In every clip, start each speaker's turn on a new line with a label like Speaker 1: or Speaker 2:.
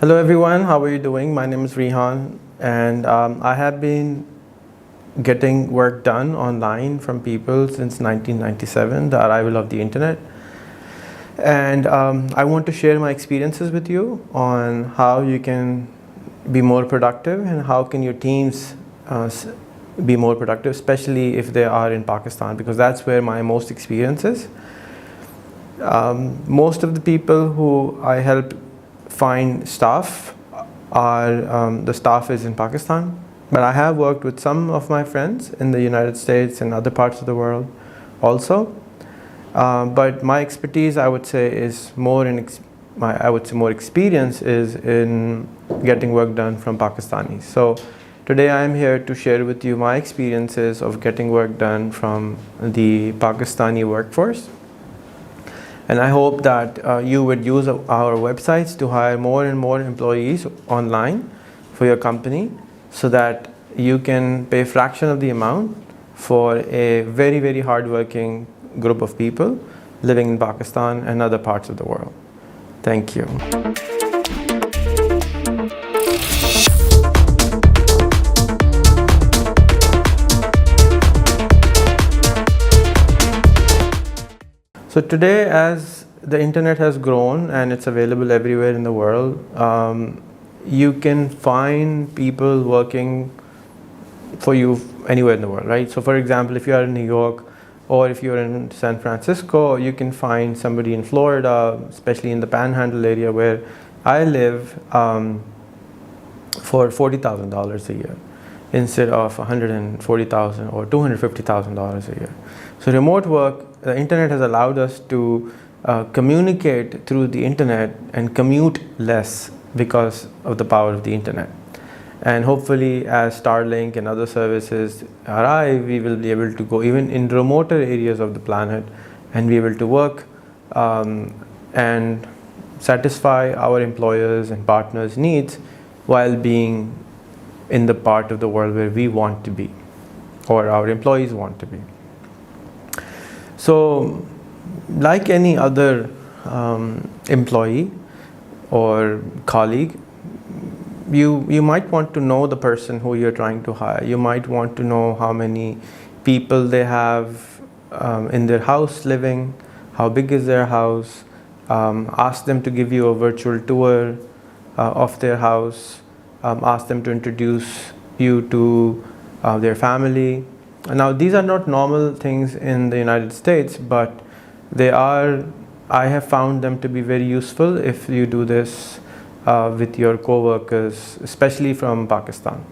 Speaker 1: Hello everyone, how are you doing? My name is Rehan, and I have been getting work done online from people since 1997, the arrival of the internet. And I want to share my experiences with you on how you can be more productive and how can your teams be more productive, especially if they are in Pakistan, because that's where my most experience is. Most of the people who I help find staff are the staff is in Pakistan, but I have worked with some of my friends in the United States and other parts of the world also. But my expertise, I would say, is more in more experience is in getting work done from Pakistanis. So today I am here to share with you my experiences of getting work done from the Pakistani workforce. And I hope that you would use our websites to hire more and more employees online for your company so that you can pay a fraction of the amount for a very, very hardworking group of people living in Pakistan and other parts of the world. Thank you. So today, as the internet has grown and it's available everywhere in the world, you can find people working for you anywhere in the world, right? So for example, if you are in New York or if you're in San Francisco, you can find somebody in Florida, especially in the Panhandle area where I live, for $40,000 a year instead of $140,000 or $250,000 a year. So remote work, the internet has allowed us to communicate through the internet and commute less because of the power of the internet. And hopefully as Starlink and other services arrive, we will be able to go even in remoter areas of the planet and be able to work and satisfy our employers and partners' needs while being in the part of the world where we want to be or our employees want to be. So like any other employee or colleague, you might want to know the person who you're trying to hire. You might want to know how many people they have in their house living, how big is their house, ask them to give you a virtual tour of their house, ask them to introduce you to their family. Now these are not normal things in the United States, but I have found them to be very useful if you do this with your co-workers, especially from Pakistan.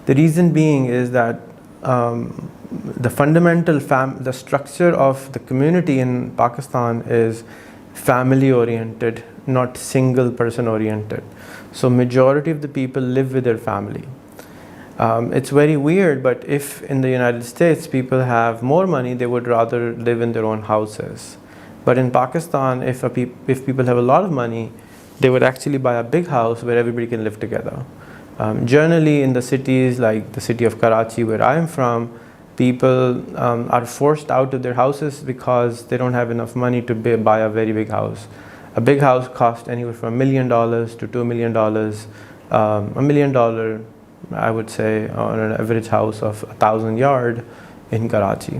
Speaker 1: The reason being is that the fundamental the structure of the community in Pakistan is family oriented, not single person oriented. So majority of the people live with their family. It's very weird, but if in the United States people have more money, they would rather live in their own houses. But in Pakistan, if people have a lot of money, they would actually buy a big house where everybody can live together. Generally in the cities like the city of Karachi where I am from, people are forced out of their houses because they don't have enough money to buy a very big house. A big house costs anywhere from $1 million to $2 million. $1 million, I would say, on an average house of 1,000 yards in Karachi,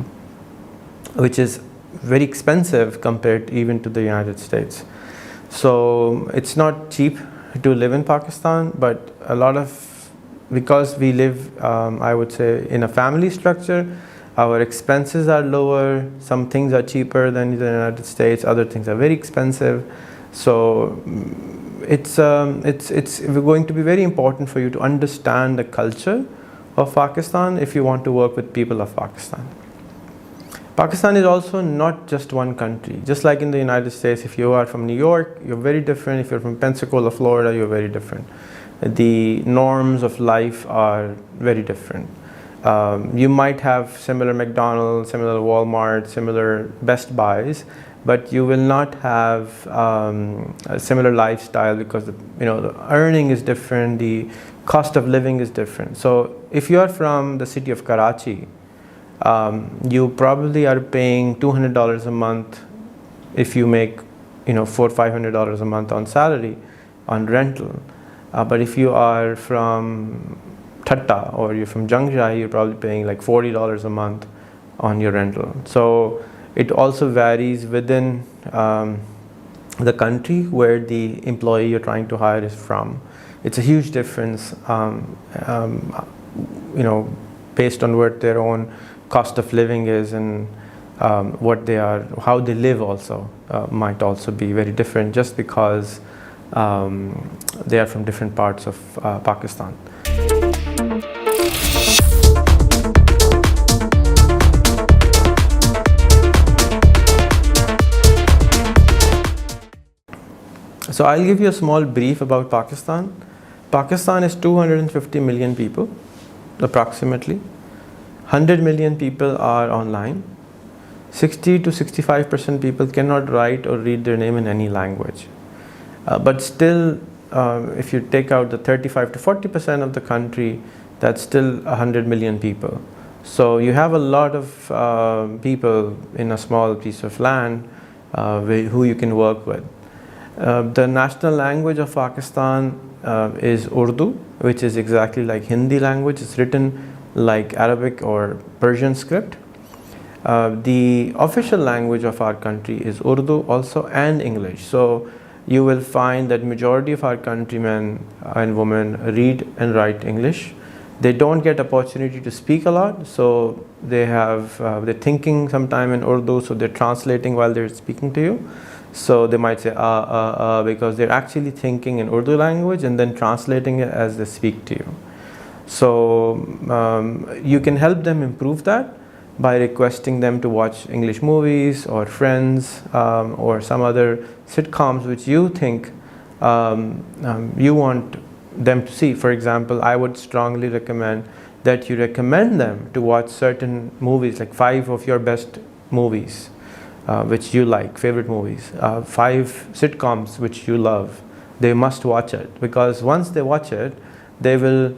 Speaker 1: which is very expensive compared even to the United States. So it's not cheap to live in Pakistan, but because we live, I would say, in a family structure, our expenses are lower. Some things are cheaper than the United States, other things are very expensive. So it's going to be very important for you to understand the culture of Pakistan if you want to work with people of Pakistan. Pakistan is also not just one country. Just like in the United States, if you are from New York, you're very different. If you're from Pensacola, Florida, you're very different. The norms of life are very different. You might have similar McDonald's, similar Walmart, similar Best Buys, but you will not have a similar lifestyle because the earning is different, the cost of living is different. So if you are from the city of Karachi, you probably are paying $200 a month if you make $400 or $500 a month on salary, on rental. But if you are from Thatta or you're from Jangjai, you're probably paying like $40 a month on your rental. So it also varies within the country where the employee you're trying to hire is from. It's a huge difference, based on what their own cost of living is, and what they are, how they live also might also be very different, just because they are from different parts of Pakistan. So I'll give you a small brief about Pakistan. Pakistan is 250 million people, approximately. 100 million people are online. 60 to 65% people cannot write or read their name in any language. But still, if you take out the 35 to 40% of the country, that's still 100 million people. So you have a lot of people in a small piece of land who you can work with. The national language of Pakistan is Urdu, which is exactly like Hindi language. It's written like Arabic or Persian script. The official language of our country is Urdu also, and English. So you will find that majority of our countrymen and women read and write English. They don't get opportunity to speak a lot, so they're thinking sometime in Urdu, so they're translating while they're speaking to you. So they might say because they're actually thinking in Urdu language and then translating it as they speak to you. So you can help them improve that by requesting them to watch English movies or Friends or some other sitcoms which you think you want them to see. For example, I would strongly recommend that you recommend them to watch certain movies, like 5 of your best movies which you like, favorite movies, 5 sitcoms which you love. They must watch it, because once they watch it, they will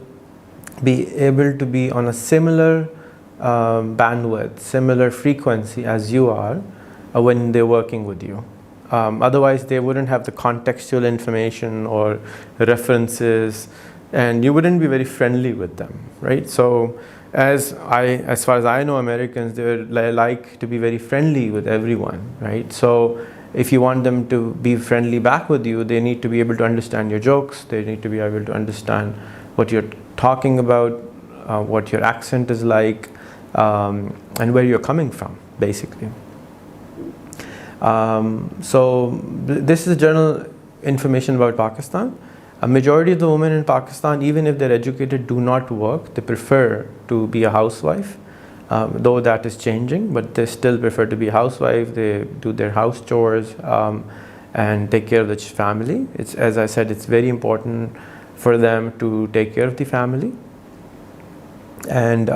Speaker 1: be able to be on a similar bandwidth, similar frequency as you are when they're working with you. Otherwise, they wouldn't have the contextual information or references, and you wouldn't be very friendly with them, right? So as far as I know, Americans, they like to be very friendly with everyone, right? So if you want them to be friendly back with you, they need to be able to understand your jokes. They need to be able to understand what you're talking about, what your accent is like, and where you're coming from, basically. So this is general information about Pakistan. A majority of the women in Pakistan, even if they're educated, do not work. They prefer to be a housewife, though that is changing, but they still prefer to be a housewife. They do their house chores and take care of the family. It's, as I said, it's very important for them to take care of the family and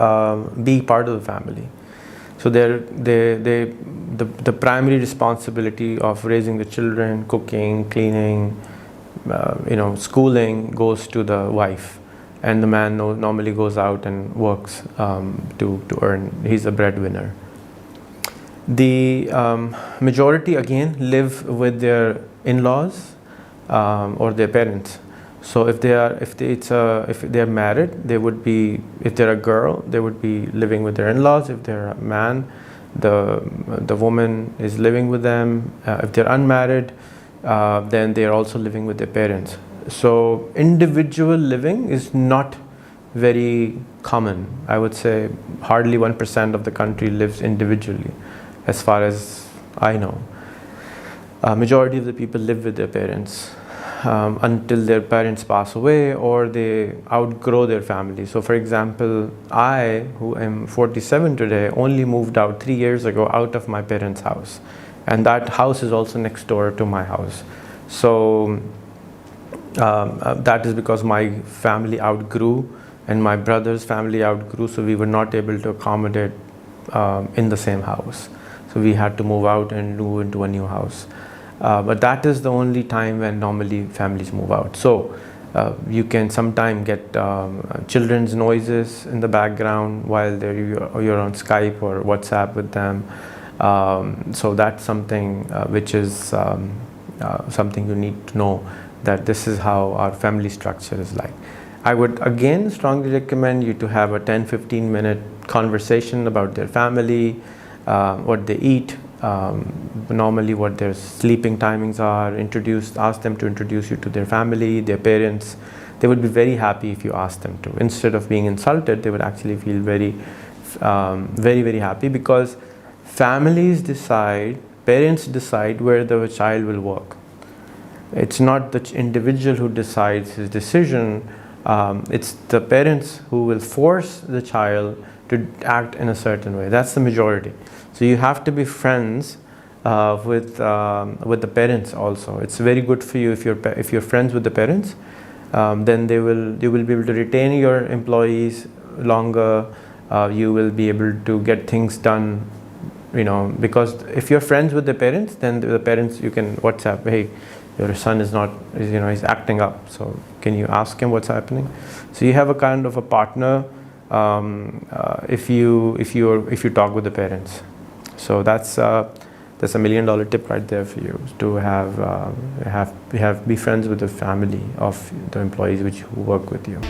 Speaker 1: be part of the family. So the primary responsibility of raising the children, cooking, cleaning, schooling goes to the wife, and the man normally goes out and works to earn. He's a breadwinner. The majority again live with their in-laws or their parents. So if they are married, they would be, if they're a girl, they would be living with their in-laws. If they're a man, the woman is living with them. If they're unmarried, then they are also living with their parents. So individual living is not very common. I would say hardly 1% of the country lives individually, as far as I know. Majority of the people live with their parents. until their parents pass away or they outgrow their family. So for example, I, who am 47 today, only moved out 3 years ago out of my parents' house, and that house is also next door to my house. So that is because my family outgrew and my brother's family outgrew, so we were not able to accommodate in the same house. So we had to move out and move into a new house. But that is the only time when normally families move out. So you can sometimes get children's noises in the background while you're on Skype or WhatsApp with them. So that's something which is something you need to know, that this is how our family structure is like. I would again strongly recommend you to have a 10-15 minute conversation about their family, what they eat, normally what their sleeping timings are. Ask them to introduce you to their family, their parents. They would be very happy if you asked them to. Instead of being insulted, they would actually feel very, very happy, because parents decide where the child will work. It's not the individual who decides his decision. It's the parents who will force the child to act in a certain way. That's the majority. So you have to be friends with the parents also. It's very good for you if you're friends with the parents. Then you will be able to retain your employees longer. You will be able to get things done, because if you're friends with the parents, then the parents, you can WhatsApp, hey, your son is not, he's acting up, so can you ask him what's happening? So you have a kind of a partner if you talk with the parents. So that's a $1 million tip right there for you, to be friends with the family of the employees who work with you.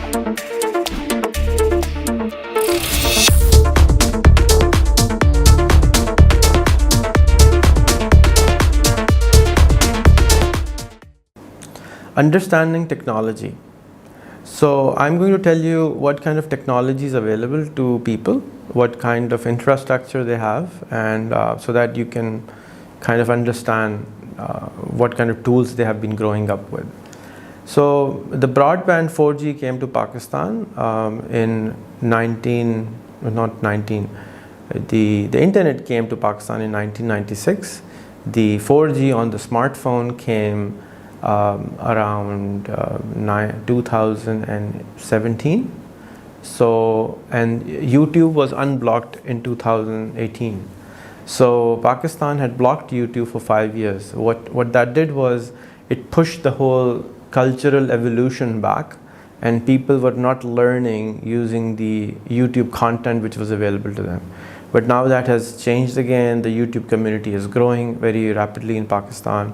Speaker 1: Understanding technology. So I'm going to tell you what kind of technology is available to people, what kind of infrastructure they have, and so that you can kind of understand what kind of tools they have been growing up with. So the broadband 4G came to Pakistan the internet came to Pakistan in 1996. The 4G on the smartphone came around 2017. So, and YouTube was unblocked in 2018. So Pakistan had blocked YouTube for 5 years. What that did was it pushed the whole cultural evolution back, and people were not learning using the YouTube content which was available to them. But now that has changed again. The YouTube community is growing very rapidly in Pakistan.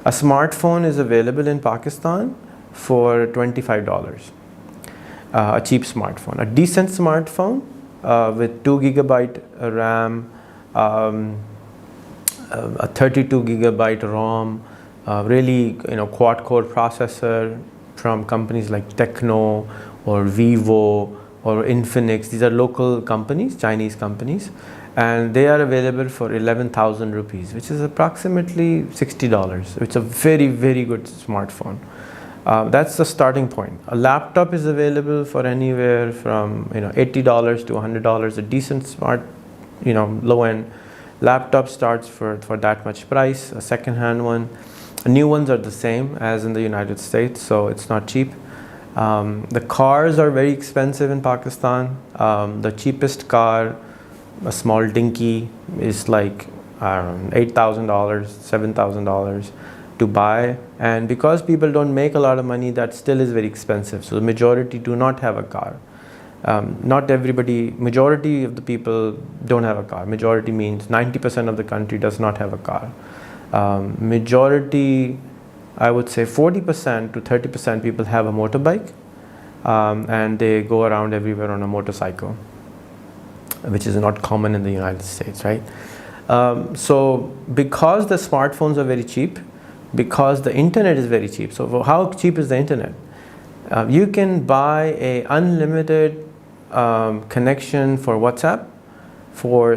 Speaker 1: A smartphone is available in Pakistan for $25. A cheap smartphone, a decent smartphone with 2 GB RAM, a 32 GB ROM, really quad-core processor from companies like Techno or Vivo or Infinix. These are local companies, Chinese companies, and they are available for 11,000 rupees, which is approximately $60. It's a very, very good smartphone. That's the starting point. A laptop is available for anywhere from $80 to $100. A decent smart, low-end laptop starts for that much price. A second-hand one. New ones are the same as in the United States, so it's not cheap. The cars are very expensive in Pakistan. The cheapest car, a small dinky, is like $8,000, $7,000 to buy. And because people don't make a lot of money, that still is very expensive. So the majority do not have a car. Not everybody, majority of the people don't have a car. Majority means 90% of the country does not have a car. Majority, I would say 40% to 30% people have a motorbike, and they go around everywhere on a motorcycle, which is not common in the United States, right? So because the smartphones are very cheap, because the internet is very cheap. So how cheap is the internet? You can buy a unlimited connection for WhatsApp for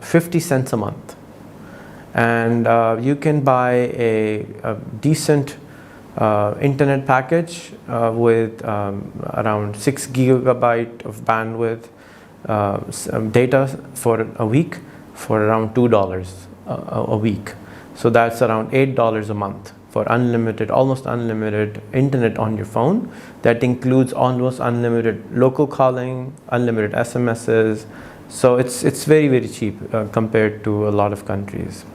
Speaker 1: 50 cents a month. And you can buy a decent internet package with around 6 gigabyte of bandwidth, some data for a week for around $2 a week. So that's around $8 a month for unlimited, almost unlimited internet on your phone. That includes almost unlimited local calling, unlimited SMSs. So it's very, very cheap compared to a lot of countries.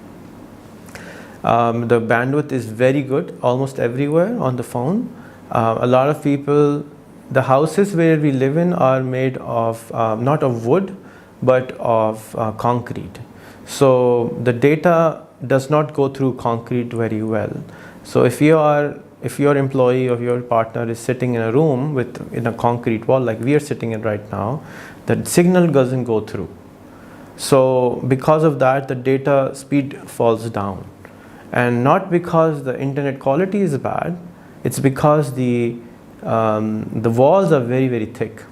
Speaker 1: The bandwidth is very good almost everywhere on the phone. A lot of people, the houses where we live in are made of not of wood but of concrete. So the data does not go through concrete very well. So if your employee or your partner is sitting in a room in a concrete wall like we are sitting in right now, the signal doesn't go through. So because of that, the data speed falls down. And not because the internet quality is bad, it's because the walls are very, very thick.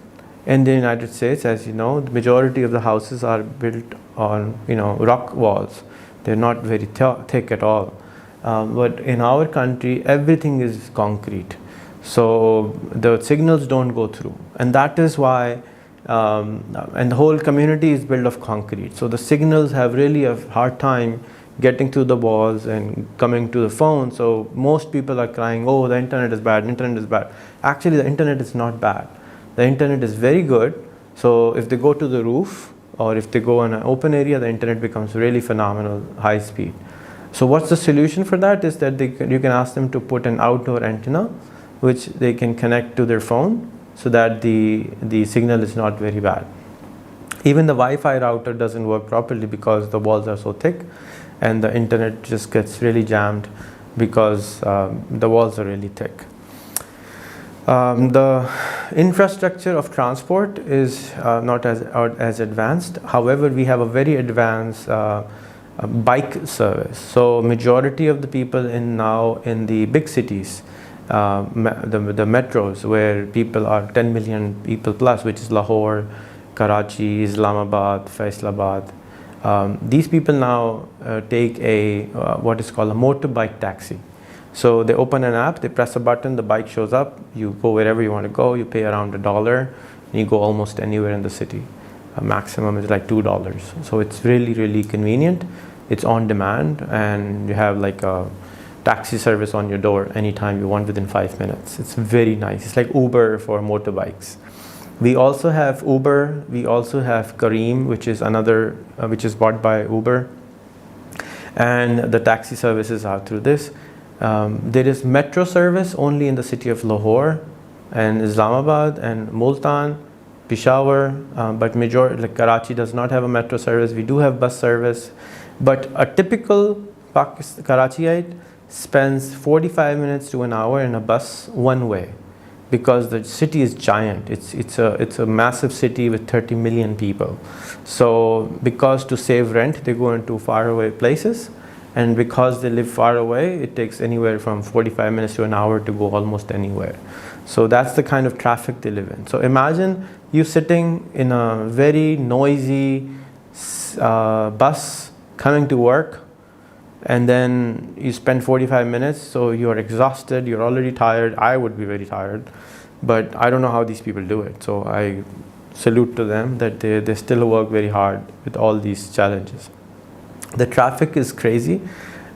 Speaker 1: In the United States, as you know, the majority of the houses are built on rock walls. They're not very thick at all. But in our country, everything is concrete. So the signals don't go through. And that is why, and the whole community is built of concrete. So the signals have really a hard time getting to the walls and coming to the phone. So most people are crying, oh, the internet is bad, internet is bad. Actually, the internet is not bad. The internet is very good. So if they go to the roof or if they go in an open area, the internet becomes really phenomenal, high speed. So what's the solution for that is that you can ask them to put an outdoor antenna which they can connect to their phone so that the signal is not very bad. Even the Wi-Fi router doesn't work properly because the walls are so thick and the internet just gets really jammed because the walls are really thick. The infrastructure of transport is not as advanced. However, we have a very advanced bike service. So majority of the people now in the big cities, the metros where people are 10 million people plus, which is Lahore, Karachi, Islamabad, Faisalabad. These people now take what is called a motorbike taxi. So they open an app, they press a button, the bike shows up, you go wherever you want to go, you pay around $1, and you go almost anywhere in the city. Maximum is like $2. So it's really, really convenient. It's on demand, and you have like a taxi service on your door anytime you want within 5 minutes. It's very nice. It's like Uber for motorbikes. We also have Uber. We also have Careem, which is which is bought by Uber, and the taxi services are through this. There is metro service only in the city of Lahore and Islamabad and Multan, Peshawar, but majority like Karachi does not have a metro service. We do have bus service, but a typical Karachiite spends 45 minutes to an hour in a bus one way, because the city is giant. It's a massive city with 30 million people. So because to save rent, they go into faraway places, and because they live far away, it takes anywhere from 45 minutes to an hour to go almost anywhere. So that's the kind of traffic they live in. So imagine you sitting in a very noisy bus coming to work, and then you spend 45 minutes, so you're exhausted, you're already tired. I would be very tired, but I don't know how these people do it. So I salute to them that they still work very hard with all these challenges. The traffic is crazy.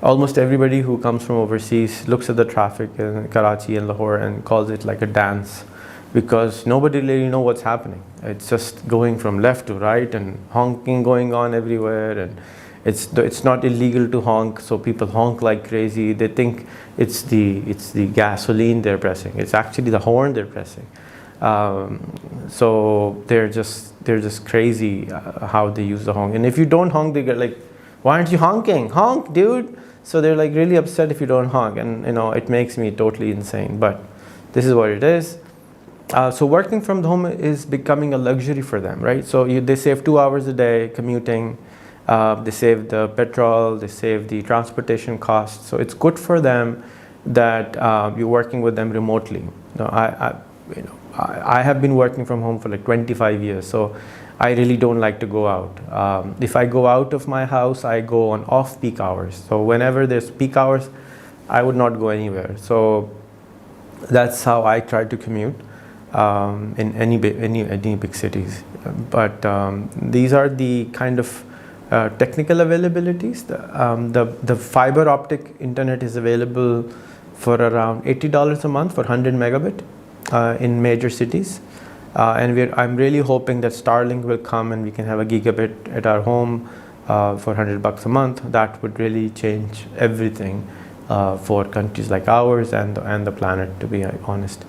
Speaker 1: Almost everybody who comes from overseas looks at the traffic in Karachi and Lahore and calls it like a dance, because nobody really knows what's happening. It's just going from left to right and honking going on everywhere, and it's not illegal to honk, so people honk like crazy. They think it's the gasoline they're pressing. It's actually the horn they're pressing. So they're just crazy how they use the honk. And if you don't honk, they get like, why aren't you honking? Honk, dude. So they're like really upset if you don't honk, and it makes me totally insane. But this is what it is. So working from home is becoming a luxury for them, right? So they save 2 hours a day commuting. They save the petrol, they save the transportation costs. So it's good for them that you're working with them remotely. I have been working from home for like 25 years, so I really don't like to go out. If I go out of my house, I go on off-peak hours. So whenever there's peak hours, I would not go anywhere. So That's how I try to commute in any big cities. But these are the kind of technical availabilities. The fiber optic internet is available for around $80 a month for 100 megabit in major cities. And I'm really hoping that Starlink will come and we can have a gigabit at our home for $100 a month. That would really change everything for countries like ours and the planet, to be honest.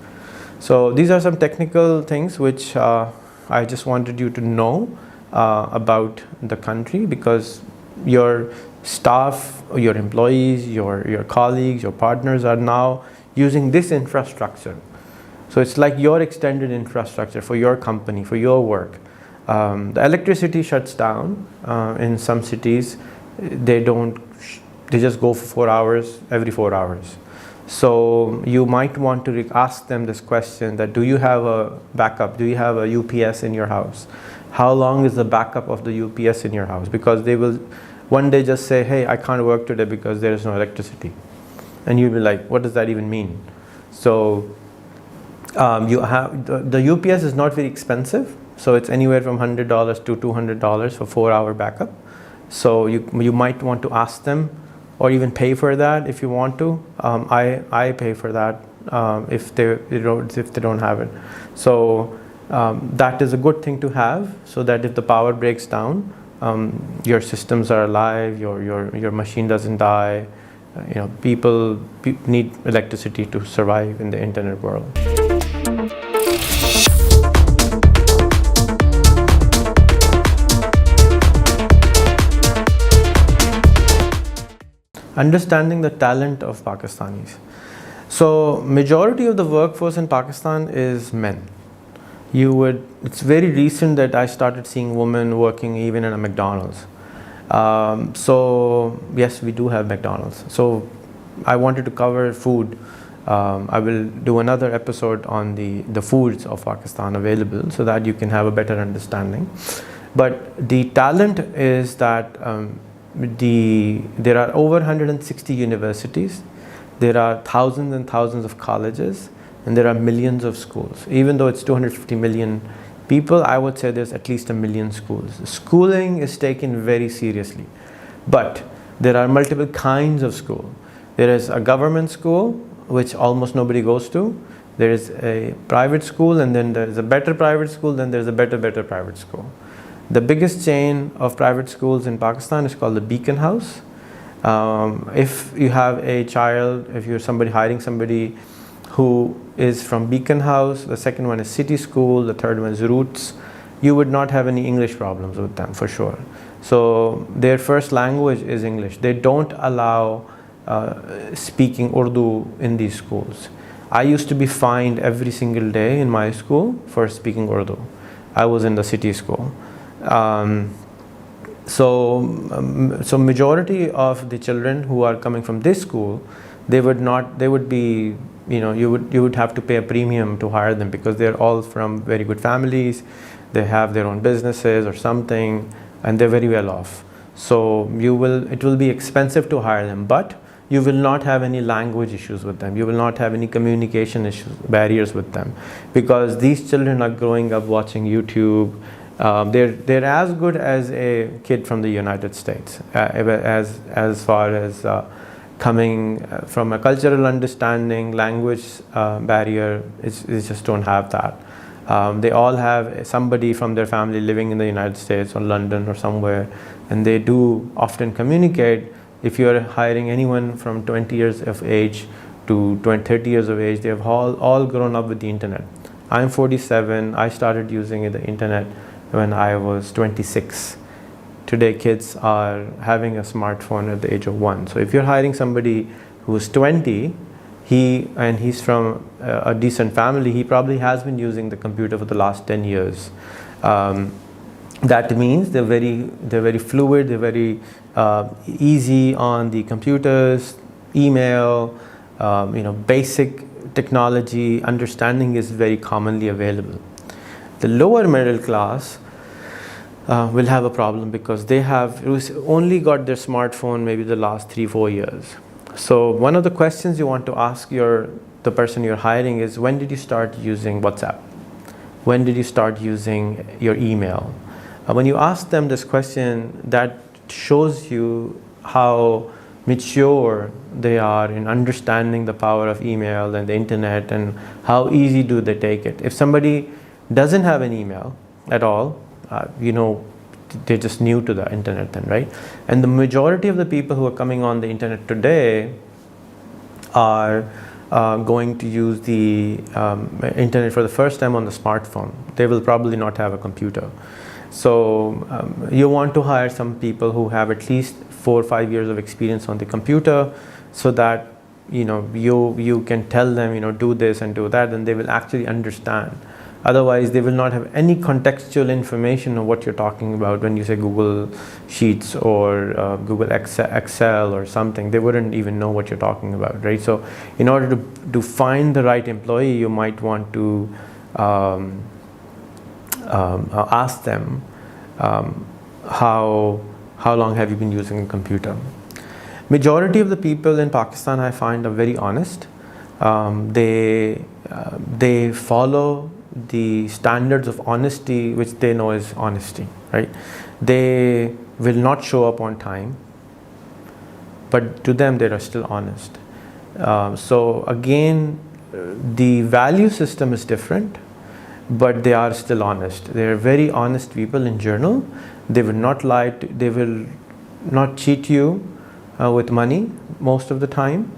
Speaker 1: So these are some technical things which I just wanted you to know about the country, because your staff, your employees, your colleagues, your partners are now using this infrastructure. So it's like your extended infrastructure for your company, for your work. The electricity shuts down in some cities. They just go for 4 hours, every 4 hours. So you might want to ask them this question, that do you have a backup? Do you have a UPS in your house? How long is the backup of the UPS in your house? Because they will one day just say, hey, I can't work today because there is no electricity. And you'll be like, what does that even mean? So you have the UPS is not very expensive, so it's anywhere from $100 to $200 for 4-hour backup. So you might want to ask them, or even pay for that if you want to. I pay for that if they don't have it. So that is a good thing to have, so that if the power breaks down, your systems are alive, your machine doesn't die. People need electricity to survive in the internet world. Understanding the talent of Pakistanis. So majority of the workforce in Pakistan is men. It's very recent that I started seeing women working even in a McDonald's. So yes, we do have McDonald's. So I wanted to cover food. I will do another episode on the foods of Pakistan available, so that you can have a better understanding. But the talent is that there are over 160 universities, there are thousands and thousands of colleges, and there are millions of schools. Even though it's 250 million people, I would say there's at least 1 million schools. Schooling is taken very seriously, but there are multiple kinds of school. There is a government school, which almost nobody goes to. There is a private school, and then there is a better private school, then there's a better private school. The biggest chain of private schools in Pakistan is called the Beacon House. If you have a child, if you're hiring somebody who is from Beacon House, the second one is City School, the third one is Roots, you would not have any English problems with them, for sure. So their first language is English. They don't allow speaking Urdu in these schools. I used to be fined every single day in my school for speaking Urdu. I was in the city school. So majority of the children who are coming from this school, you would have to pay a premium to hire them, because they're all from very good families, they have their own businesses or something, and they're very well off. So it will be expensive to hire them, but you will not have any language issues with them. You will not have any communication barriers with them, because these children are growing up watching YouTube. They're as good as a kid from the United States as far as coming from a cultural understanding, language barrier. They just don't have that. They all have somebody from their family living in the United States or London or somewhere, and they do often communicate. If you're hiring anyone from 20 years of age to 30 years of age, they have all grown up with the internet. I'm 47. I started using the internet when I was 26. Today kids are having a smartphone at the age of 1. So if you're hiring somebody who's 20, he's from a decent family, he probably has been using the computer for the last 10 years. That means they're very fluid, they're very easy on the computers, email, basic technology understanding is very commonly available. The lower middle class will have a problem, because they have only got their smartphone maybe the last 3-4 years. So one of the questions you want to ask your the person you're hiring is, when did you start using WhatsApp? When did you start using your email? When you ask them this question, that shows you how mature they are in understanding the power of email and the internet, and how easy do they take it. If somebody doesn't have an email at all, they're just new to the internet then, right? And the majority of the people who are coming on the internet today are going to use the internet for the first time on the smartphone. They will probably not have a computer. So you want to hire some people who have at least 4 or 5 years of experience on the computer, so that you can tell them, do this and do that, and they will actually understand. Otherwise, they will not have any contextual information of what you're talking about when you say Google Sheets or Google Excel or something. They wouldn't even know what you're talking about, right? So in order to find the right employee, you might want to ask them, how long have you been using a computer? Majority of the people in Pakistan, I find, are very honest. They follow the standards of honesty, which they know is honesty, right? They will not show up on time, but to them they are still honest. So again, the value system is different, but they are still honest. They are very honest people in general. They will not lie they will not cheat you with money most of the time.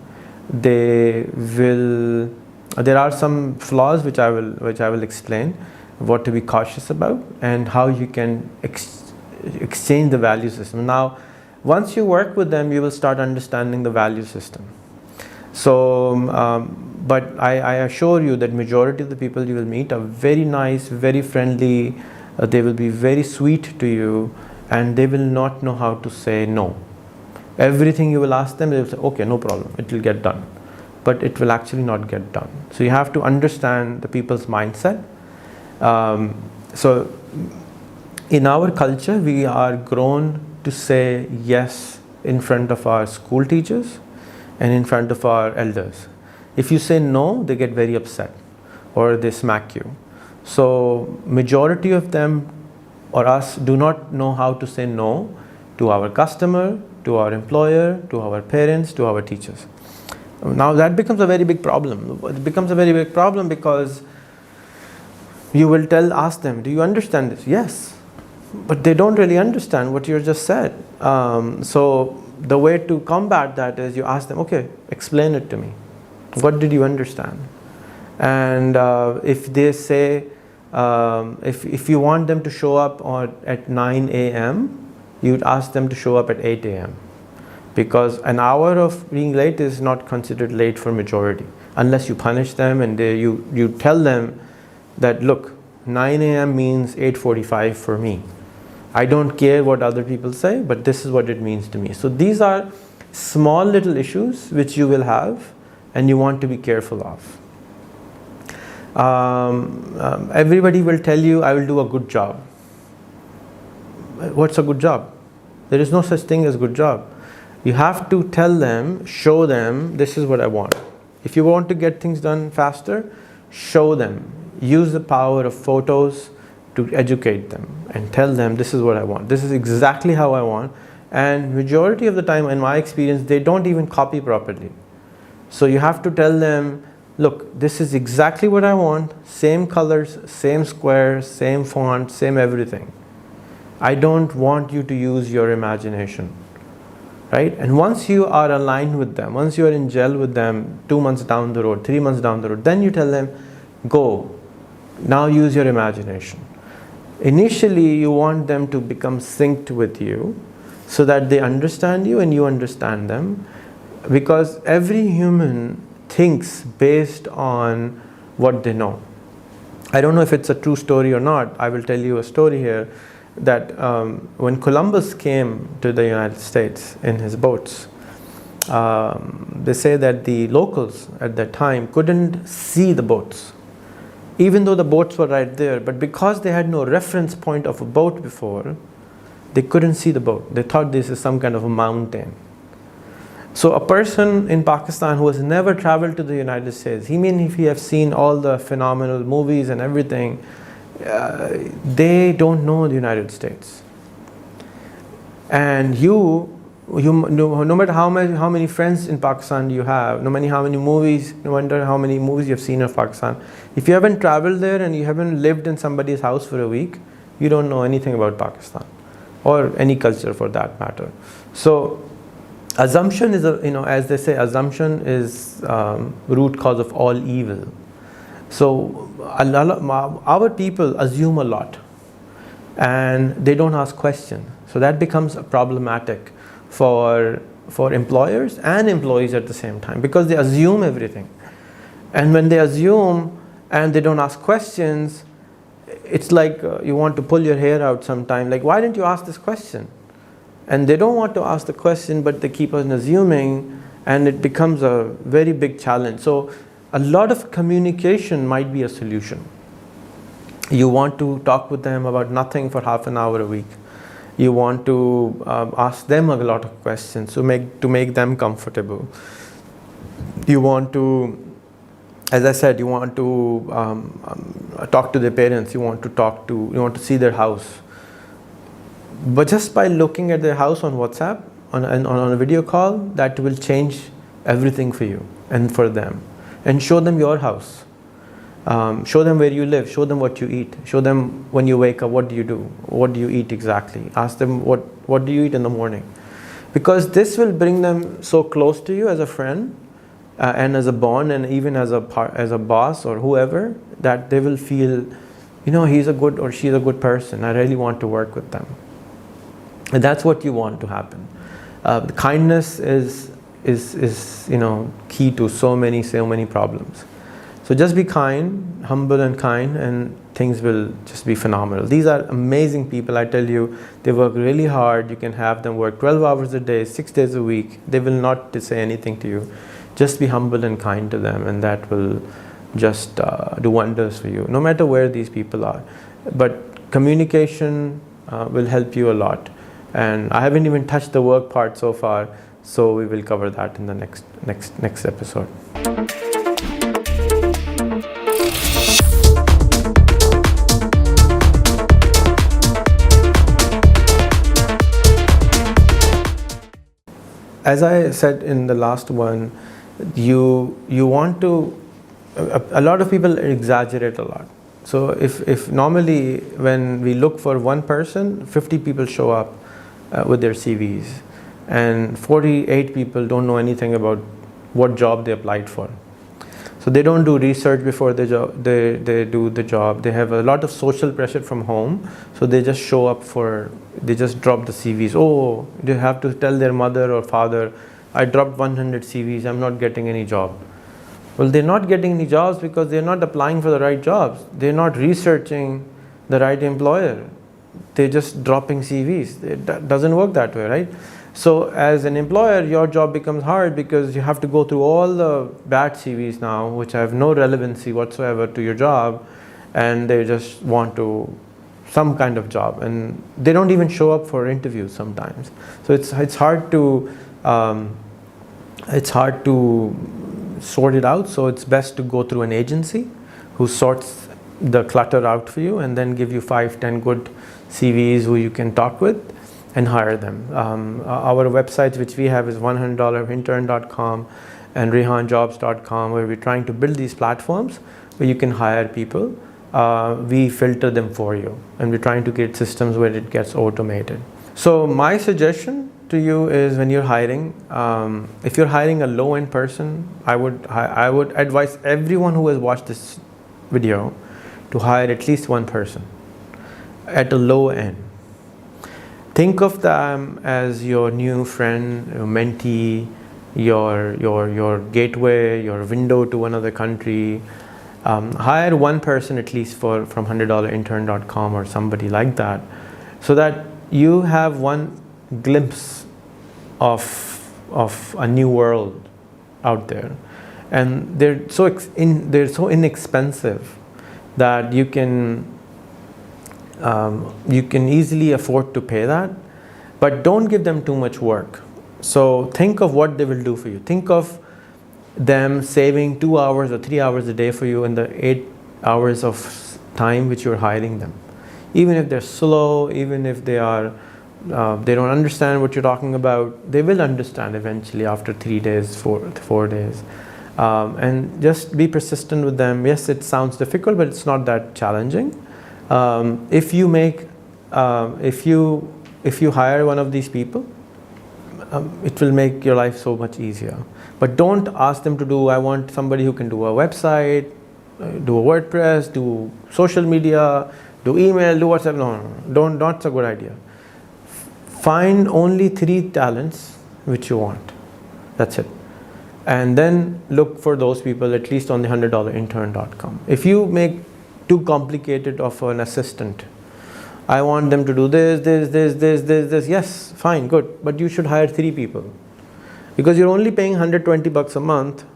Speaker 1: There are some flaws which I will explain, what to be cautious about and how you can exchange the value system. Now, once you work with them, you will start understanding the value system. So, but I assure you that majority of the people you will meet are very nice, very friendly. They will be very sweet to you, and they will not know how to say no. Everything you will ask them, they will say, okay, no problem, it will get done. But it will actually not get done. So you have to understand the people's mindset. So in our culture, we are grown to say yes in front of our school teachers and in front of our elders. If you say no, they get very upset or they smack you. So majority of them or us do not know how to say no to our customer, to our employer, to our parents, to our teachers. Now that becomes a very big problem. It becomes a very big problem because you will ask them, do you understand this? Yes, but they don't really understand what you just said. So the way to combat that is you ask them, okay, explain it to me. What did you understand? And if they say, if you want them to show up at 9 a.m., you would ask them to show up at 8 a.m. Because an hour of being late is not considered late for majority, unless you punish them and you tell them that, look, 9 a.m. means 8:45 for me. I don't care what other people say, but this is what it means to me. So these are small little issues which you will have and you want to be careful of. Everybody will tell you, I will do a good job. What's a good job? There is no such thing as good job. You have to tell them, show them, this is what I want. If you want to get things done faster, show them. Use the power of photos to educate them and tell them, this is what I want. This is exactly how I want. And majority of the time, in my experience, they don't even copy properly. So you have to tell them, look, this is exactly what I want. Same colors, same squares, same font, same everything. I don't want you to use your imagination. Right? And once you are aligned with them, once you are in gel with them 2 months down the road, 3 months down the road, then you tell them, go, now use your imagination. Initially, you want them to become synced with you so that they understand you and you understand them, because every human thinks based on what they know. I don't know if it's a true story or not. I will tell you a story here. That when Columbus came to the United States in his boats, they say that the locals at that time couldn't see the boats, even though the boats were right there. But because they had no reference point of a boat before, they couldn't see the boat. They thought this is some kind of a mountain. So a person in Pakistan who has never traveled to the United States, even if he has seen all the phenomenal movies and everything, they don't know the United States. And no matter how many friends in Pakistan you have, no matter how many movies you've seen of Pakistan, if you haven't traveled there and you haven't lived in somebody's house for a week, you don't know anything about Pakistan or any culture for that matter. So assumption is, as they say, assumption is root cause of all evil. So our people assume a lot and they don't ask questions. So that becomes problematic for employers and employees at the same time, because they assume everything. And when they assume and they don't ask questions, it's like you want to pull your hair out sometime, like, why didn't you ask this question? And they don't want to ask the question, but they keep on assuming, and it becomes a very big challenge. So a lot of communication might be a solution. You want to talk with them about nothing for half an hour a week. You want to ask them a lot of questions to make them comfortable. You want to, as I said, you want to talk to their parents. You want to see their house. But just by looking at their house on WhatsApp, on a video call, that will change everything for you and for them. And show them your house. Show them where you live. Show them what you eat. Show them when you wake up, what do you do? What do you eat exactly? Ask them what do you eat in the morning? Because this will bring them so close to you as a friend and as a bond, and even as a boss or whoever, that they will feel, he's a good or she's a good person. I really want to work with them. And that's what you want to happen. The kindness is key to so many problems. So just be kind, humble and kind, and things will just be phenomenal. These are amazing people, I tell you. They work really hard. You can have them work 12 hours a day, 6 days a week. They will not say anything to you. Just be humble and kind to them, and that will just do wonders for you, no matter where these people are. But communication will help you a lot. And I haven't even touched the work part so far, so we will cover that in the next episode. As I said in the last one, you want to, a lot of people exaggerate a lot. So if normally when we look for one person, 50 people show up with their CVs, and 48 people don't know anything about what job they applied for. So they don't do research before they do the job. They have a lot of social pressure from home, so they just show up they just drop the CVs. Oh, they have to tell their mother or father, I dropped 100 CVs, I'm not getting any job. Well, they're not getting any jobs because they're not applying for the right jobs. They're not researching the right employer. They're just dropping CVs. It doesn't work that way, right? So as an employer, your job becomes hard because you have to go through all the bad CVs now, which have no relevancy whatsoever to your job, and they just want some kind of job, and they don't even show up for interviews sometimes. So it's hard to sort it out. So it's best to go through an agency who sorts the clutter out for you, and then give you 5-10 good CVs who you can talk with and hire them. Our websites which we have is $100intern.com and rehanjobs.com, where we're trying to build these platforms where you can hire people. We filter them for you, and we're trying to get systems where it gets automated. So my suggestion to you is, when you're hiring, if you're hiring a low-end person, I would advise everyone who has watched this video to hire at least one person at a low end. Think of them as your new friend, your mentee, your gateway, your window to another country. Hire one person at least from $100intern.com or somebody like that, so that you have one glimpse of a new world out there. And they're so inexpensive that you can easily afford to pay that, but don't give them too much work. So think of what they will do for you. Think of them saving 2 hours or 3 hours a day for you in the 8 hours of time which you're hiring them. Even if they're slow, even if they are they don't understand what you're talking about, they will understand eventually after 3 days, 4 days. And just be persistent with them. Yes, it sounds difficult, but it's not that challenging. If you hire one of these people, it will make your life so much easier. But don't ask them to do, I want somebody who can do a website, do a WordPress, do social media, do email, do WhatsApp. No, that's a good idea. Find only 3 talents which you want. That's it. And then look for those people at least on the $100intern.com. If you make too complicated of an assistant, I want them to do this, yes, fine, good. But you should hire 3 people. Because you're only paying $120 a month,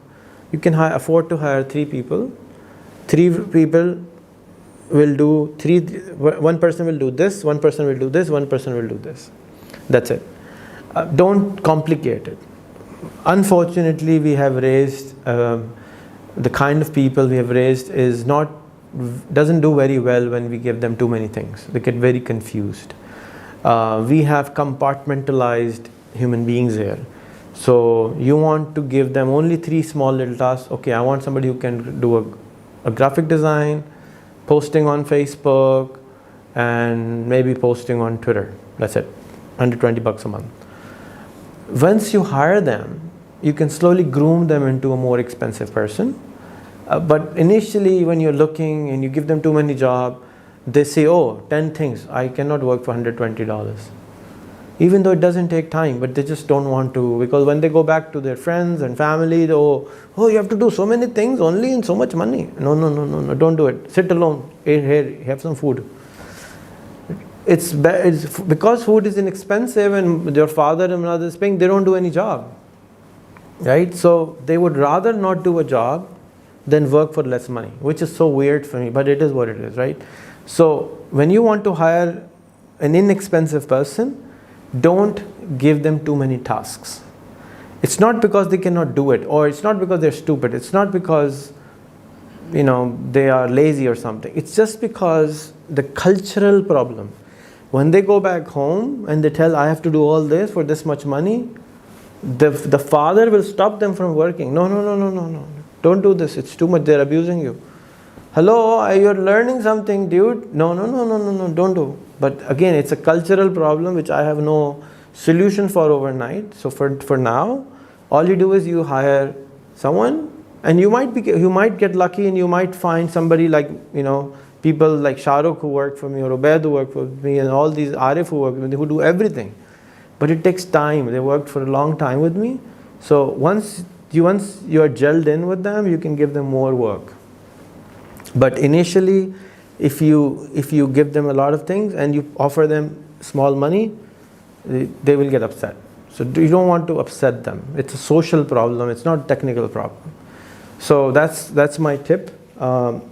Speaker 1: you can afford to hire 3 people. 3 people will do one person will do this, one person will do this, one person will do this. That's it. Don't complicate it. Unfortunately, we have raised the kind of people we have raised doesn't do very well when we give them too many things. They get very confused. We have compartmentalized human beings here. So you want to give them only 3 small little tasks. Okay, I want somebody who can do a graphic design, posting on Facebook, and maybe posting on Twitter. That's it. $120 a month. Once you hire them, you can slowly groom them into a more expensive person. But initially, when you're looking and you give them too many jobs, they say, oh, 10 things. I cannot work for $120. Even though it doesn't take time, but they just don't want to, because when they go back to their friends and family, they, oh, you have to do so many things only and so much money. No, don't do it. Sit alone. Here, have some food. It's because food is inexpensive and your father and mother is paying, they don't do any job. Right? So they would rather not do a job than work for less money, which is so weird for me, but it is what it is, right? So when you want to hire an inexpensive person, don't give them too many tasks. It's not because they cannot do it, or it's not because they're stupid. It's not because they are lazy or something. It's just because the cultural problem. When they go back home and they tell, I have to do all this for this much money, the father will stop them from working. No. Don't do this. It's too much. They're abusing you. Hello, you're learning something, dude. No, don't do. But again, it's a cultural problem which I have no solution for overnight. So for now, all you do is you hire someone, and you might get lucky, and you might find somebody like people like Shahrukh who work for me, or Ubaid who work for me, and all these Arif who work with me, who do everything. But it takes time. They worked for a long time with me. So once you are gelled in with them, you can give them more work. But initially, if you give them a lot of things and you offer them small money, they will get upset. So you don't want to upset them. It's a social problem. It's not a technical problem. So that's my tip.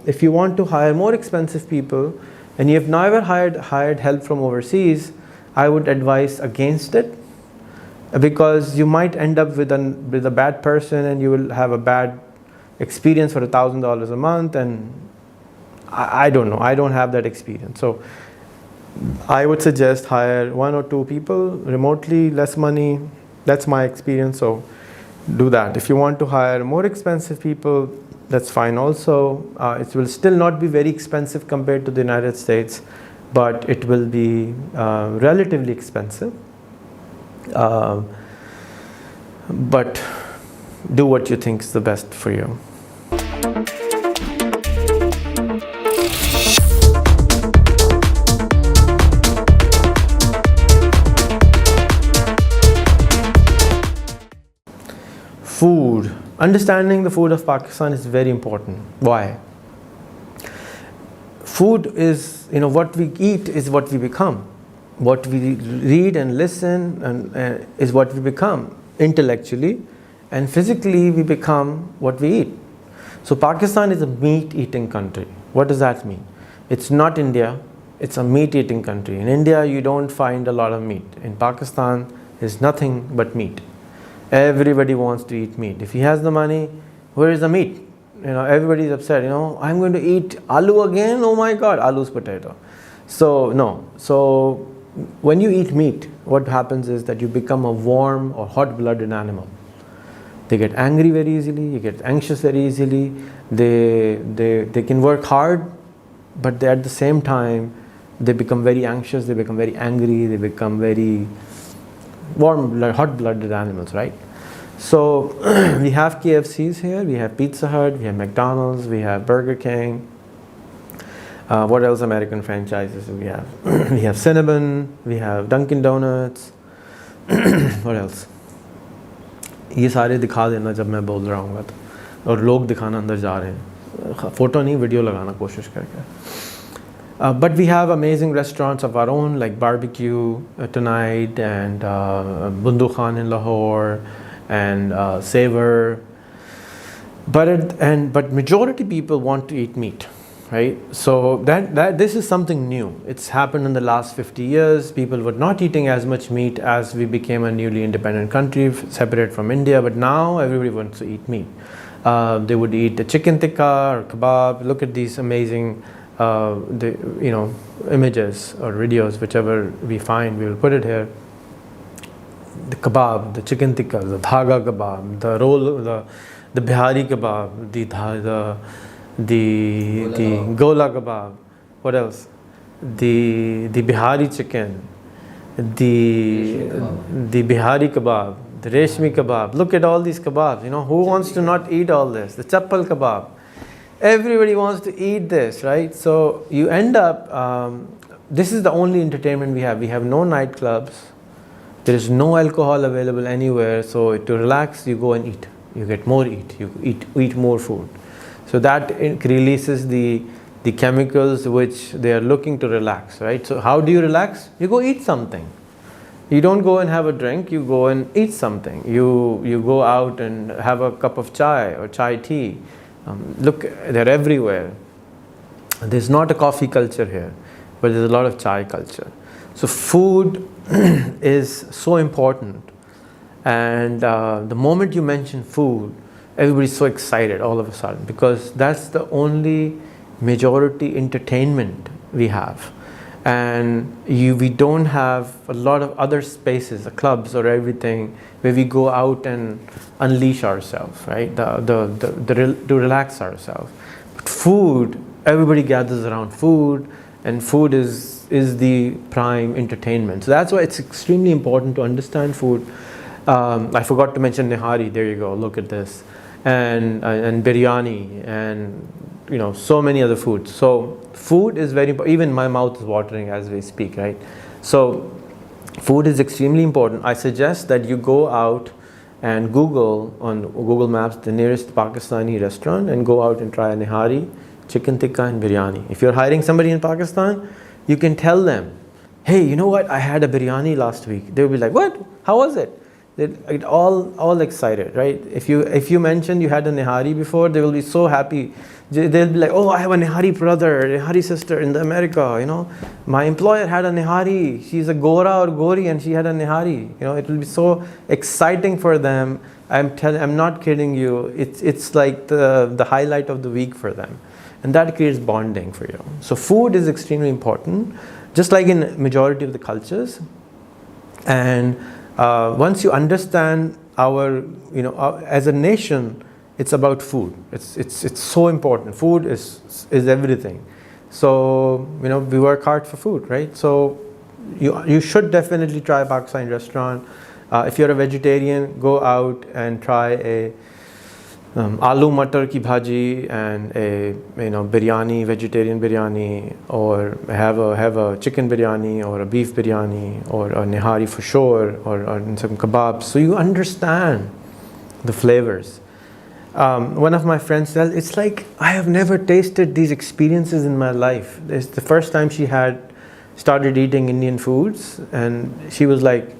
Speaker 1: If you want to hire more expensive people and you have never hired help from overseas, I would advise against it, because you might end up with a bad person and you will have a bad experience for $1,000 a month, and I don't know. I don't have that experience. So I would suggest hire 1 or 2 people remotely, less money. That's my experience. So do that. If you want to hire more expensive people, that's fine also. It will still not be very expensive compared to the United States, but it will be relatively expensive. But do what you think is the best for you. Food. Understanding the food of Pakistan is very important. Why? Food is, what we eat is what we become. What we read and listen is what we become intellectually, and physically we become what we eat. So Pakistan is a meat-eating country. What does that mean? It's not India. It's a meat-eating country. In India, you don't find a lot of meat. In Pakistan, there's nothing but meat. Everybody wants to eat meat. If he has the money, where is the meat? Everybody's upset. I'm going to eat aloo again. Oh my God, aloo's potato. So no. So when you eat meat, what happens is that you become a warm or hot-blooded animal. They get angry very easily. You get anxious very easily. They can work hard, but at the same time, they become very anxious. They become very angry. They become very warm, hot-blooded animals, right? So we have KFCs here. We have Pizza Hut. We have McDonald's. We have Burger King. What else American franchises do we have? We have Cinnabon. We have Dunkin' Donuts. What else? ये सारे दिखा देना जब मैं बोल रहा हूँ तो और लोग दिखाना अंदर जा रहे हैं फ़ोटो नहीं वीडियो लगाना कोशिश करके but we have amazing restaurants of our own like barbecue tonight and Bundu Khan in Lahore and Savor but majority people want to eat meat, right? So that this is something new. It's happened in the last 50 years. People were not eating as much meat as we became a newly independent country, separate from India. But now everybody wants to eat meat. They would eat the chicken tikka or kebab. Look at these amazing, images or videos, whichever we find, we will put it here. The kebab, the chicken tikka, the dhaga kebab, the roll, the bihari kebab, the gola kebab, what else? The bihari chicken, the bihari kebab, the reshmi kebab. Look at all these kebabs. Who wants to not eat all this? The chappal kebab. Everybody wants to eat this, right? So you end up. This is the only entertainment we have. We have no nightclubs. There is no alcohol available anywhere. So to relax, you go and eat. You get more eat. You eat more food. So that releases the chemicals which they are looking to relax, right? So how do you relax? You go eat something. You don't go and have a drink, you go and eat something. You go out and have a cup of chai or chai tea. Look, they're everywhere. There's not a coffee culture here, but there's a lot of chai culture. So food is so important. And the moment you mention food, everybody's so excited all of a sudden because that's the only majority entertainment we have. And we don't have a lot of other spaces, the clubs or everything, where we go out and unleash ourselves, right? To relax ourselves. But food, everybody gathers around food, and food is the prime entertainment. So that's why it's extremely important to understand food. I forgot to mention nihari. There you go. Look at this, and biryani, and so many other foods. So food is very important. Even my mouth is watering as we speak, right? So food is extremely important. I suggest that you go out and Google on Google Maps the nearest Pakistani restaurant and go out and try a nihari, chicken tikka and biryani. If you're hiring somebody in Pakistan, you can tell them, hey, you know what? I had a biryani last week. They'll be like, what? How was it? They get all excited, right? If you mention you had a nihari before, they will be so happy. They'll be like, oh, I have a nihari brother, nihari sister in America. My employer had a nihari. She's a gora or gori, and she had a nihari. It will be so exciting for them. I'm not kidding you. It's like the highlight of the week for them, and that creates bonding for you. So food is extremely important, just like in majority of the cultures. And once you understand as a nation, it's about food. It's so important. Food is everything. So we work hard for food, right? So you should definitely try a Pakistani restaurant. If you're a vegetarian, go out and try a aloo matar ki bhaji and a biryani, vegetarian biryani, or have a chicken biryani or a beef biryani or a nihari for sure, or some kebabs. So you understand the flavors. One of my friends said, it's like I have never tasted these experiences in my life. It's the first time she had started eating Indian foods, and she was like,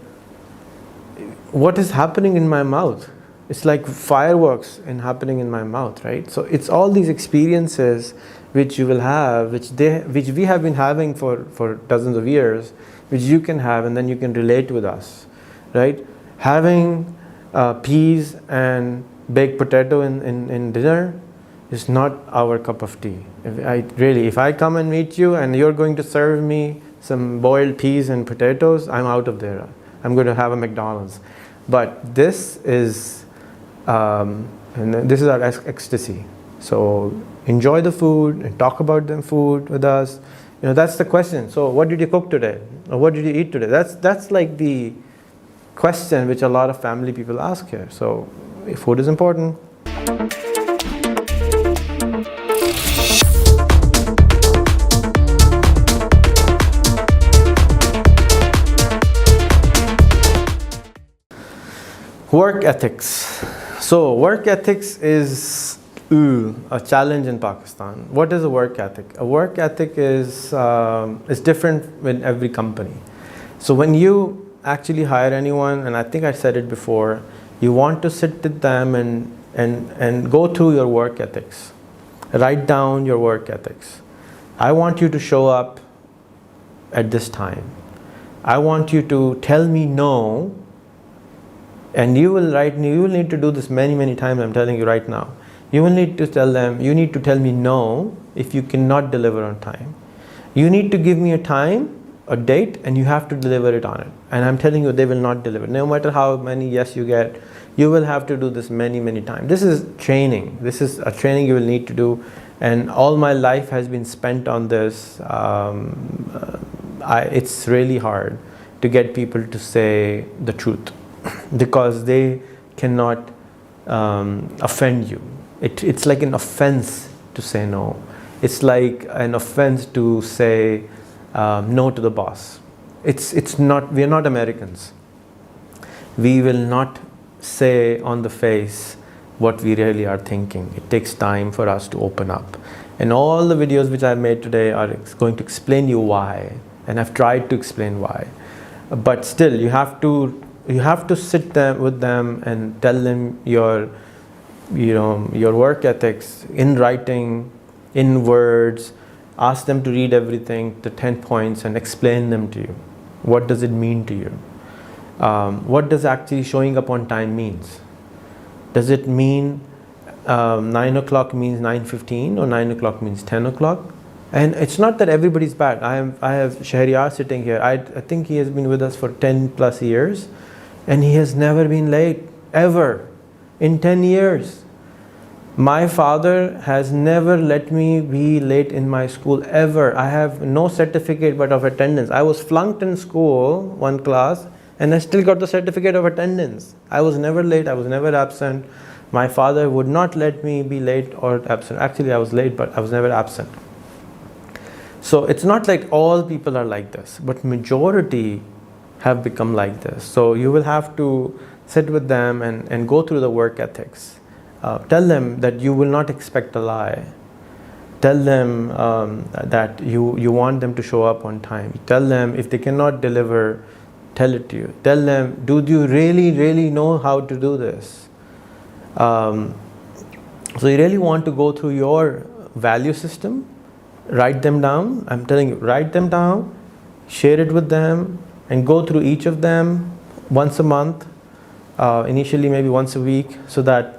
Speaker 1: what is happening in my mouth? It's like fireworks happening in my mouth, right? So it's all these experiences which you will have, which we have been having for dozens of years, which you can have, and then you can relate with us, right? Having peas and baked potato in dinner is not our cup of tea. If I come and meet you and you're going to serve me some boiled peas and potatoes, I'm out of there. I'm going to have a McDonald's. But this is our ecstasy. So enjoy the food and talk about the food with us. That's the question. So what did you cook today? Or what did you eat today? That's like the question which a lot of family people ask here. So food is important. Work ethics. So work ethics is a challenge in Pakistan. What is a work ethic? A work ethic is different in every company. So when you actually hire anyone, and I think I said it before, you want to sit with them and go through your work ethics. Write down your work ethics. I want you to show up at this time. I want you to tell me no. And you will need to do this many times, I'm telling you right now. You will need to tell them, you need to tell me no if you cannot deliver on time. You need to give me a time, a date, and you have to deliver it on it. And I'm telling you, they will not deliver. No matter how many yes you get, you will have to do this many times. This is training. This is a training you will need to do. And all my life has been spent on this. It's really hard to get people to say the truth, because they cannot offend you. It's like an offense to say no. It's like an offense to say no to the boss. It's not. We are not Americans. We will not say on the face what we really are thinking. It takes time for us to open up. And all the videos which I've made today are going to explain you why. And I've tried to explain why. But still, you have to sit with them and tell them your work ethics in writing, in words. Ask them to read everything, the 10 points, and explain them to you. What does it mean to you? What does actually showing up on time means? Does it mean 9 o'clock means 9:15 or 9 o'clock means 10 o'clock? And it's not that everybody's bad. I have Shahryar sitting here. I think he has been with us for 10 plus years, and he has never been late, ever, in 10 years. My father has never let me be late in my school, ever. I have no certificate but of attendance. I was flunked in school, one class, and I still got the certificate of attendance. I was never late, I was never absent. My father would not let me be late or absent. Actually, I was late, but I was never absent. So it's not like all people are like this, but majority have become like this. So you will have to sit with them and go through the work ethics. Tell them that you will not expect a lie. Tell them that you want them to show up on time. Tell them if they cannot deliver, tell it to you. Tell them, do you really know how to do this? So you really want to go through your value system, write them down. I'm telling you, write them down, share it with them, and go through each of them once a month, initially maybe once a week, so that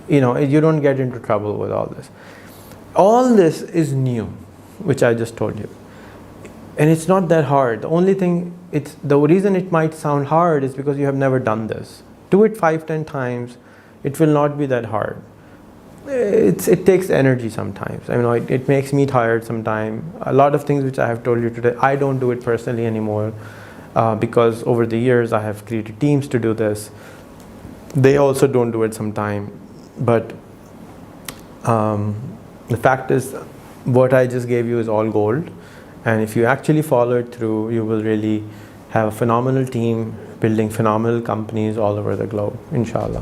Speaker 1: you don't get into trouble with all this. All this is new, which I just told you. And it's not that hard. The only thing, the reason it might sound hard is because you have never done this. Do it 5-10 times. It will not be that hard. It takes energy sometimes. It makes me tired sometimes. A lot of things which I have told you today, I don't do it personally anymore, because over the years I have created teams to do this. They also don't do it sometimes. But the fact is, what I just gave you is all gold. And if you actually follow it through, you will really have a phenomenal team building phenomenal companies all over the globe, inshallah.